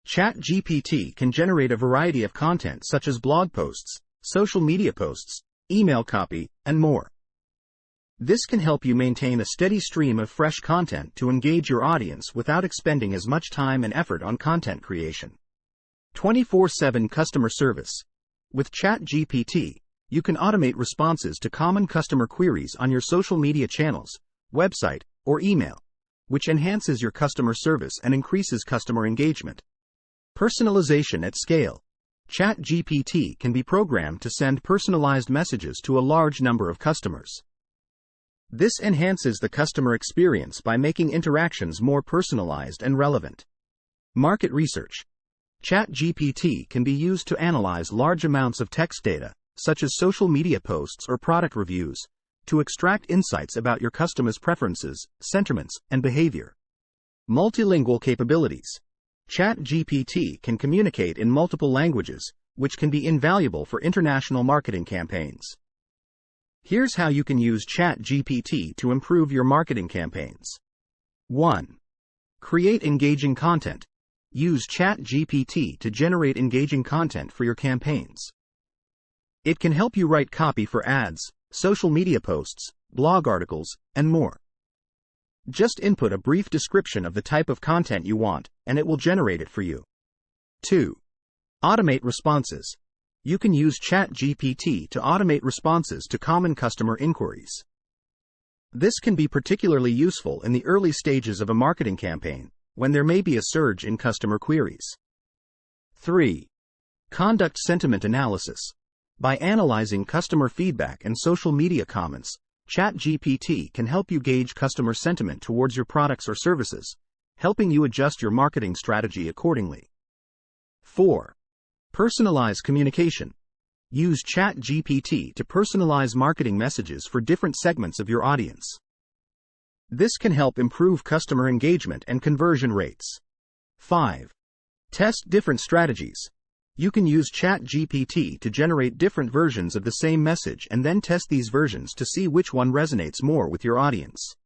ChatGPT can generate a variety of content such as blog posts, social media posts, email copy, and more. This can help you maintain a steady stream of fresh content to engage your audience without expending as much time and effort on content creation. 24/7 customer service. With ChatGPT, you can automate responses to common customer queries on your social media channels, website, or email, which enhances your customer service and increases customer engagement. Personalization at scale. ChatGPT can be programmed to send personalized messages to a large number of customers. This enhances the customer experience by making interactions more personalized and relevant. Market research. ChatGPT can be used to analyze large amounts of text data, such as social media posts or product reviews, to extract insights about your customers' preferences, sentiments, and behavior. Multilingual capabilities. ChatGPT can communicate in multiple languages, which can be invaluable for international marketing campaigns. Here's how you can use ChatGPT to improve your marketing campaigns. 1. Create engaging content. Use ChatGPT to generate engaging content for your campaigns. It can help you write copy for ads, social media posts, blog articles, and more. Just input a brief description of the type of content you want, and it will generate it for you. 2. Automate responses. You can use ChatGPT to automate responses to common customer inquiries. This can be particularly useful in the early stages of a marketing campaign, when there may be a surge in customer queries. 3. Conduct sentiment analysis. By analyzing customer feedback and social media comments, ChatGPT can help you gauge customer sentiment towards your products or services, helping you adjust your marketing strategy accordingly. 4. Personalize communication. Use ChatGPT to personalize marketing messages for different segments of your audience. This can help improve customer engagement and conversion rates. 5. Test different strategies. You can use ChatGPT to generate different versions of the same message and then test these versions to see which one resonates more with your audience.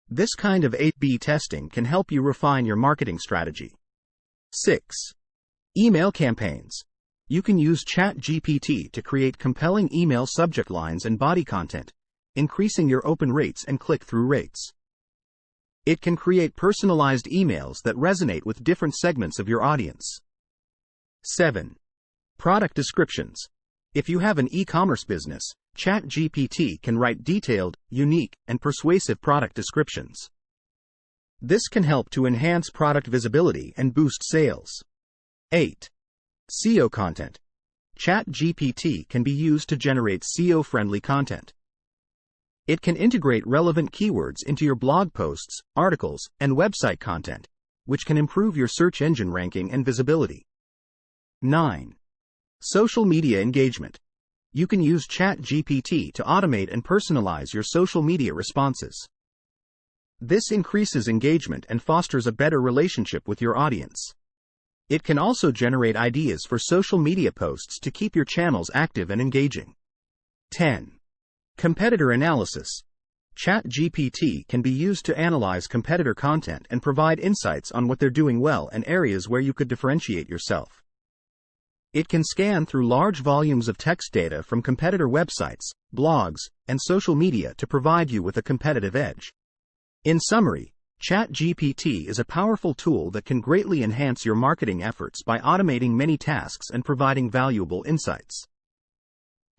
This kind of A/B testing can help you refine your marketing strategy. 6. Email campaigns. You can use ChatGPT to create compelling email subject lines and body content, increasing your open rates and click-through rates. It can create personalized emails that resonate with different segments of your audience. 7. Product descriptions. If you have an e-commerce business, ChatGPT can write detailed, unique, and persuasive product descriptions. This can help to enhance product visibility and boost sales. 8. SEO content. ChatGPT can be used to generate SEO-friendly content. It can integrate relevant keywords into your blog posts, articles, and website content, which can improve your search engine ranking and visibility. 9. Social media engagement. You can use ChatGPT to automate and personalize your social media responses. This increases engagement and fosters a better relationship with your audience. It can also generate ideas for social media posts to keep your channels active and engaging. 10. Competitor analysis. ChatGPT can be used to analyze competitor content and provide insights on what they're doing well and areas where you could differentiate yourself. It can scan through large volumes of text data from competitor websites, blogs, and social media to provide you with a competitive edge. In summary, ChatGPT is a powerful tool that can greatly enhance your marketing efforts by automating many tasks and providing valuable insights.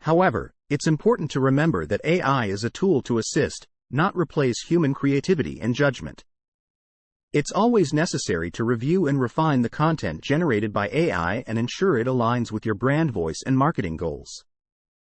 However, it's important to remember that AI is a tool to assist, not replace human creativity and judgment. It's always necessary to review and refine the content generated by AI and ensure it aligns with your brand voice and marketing goals.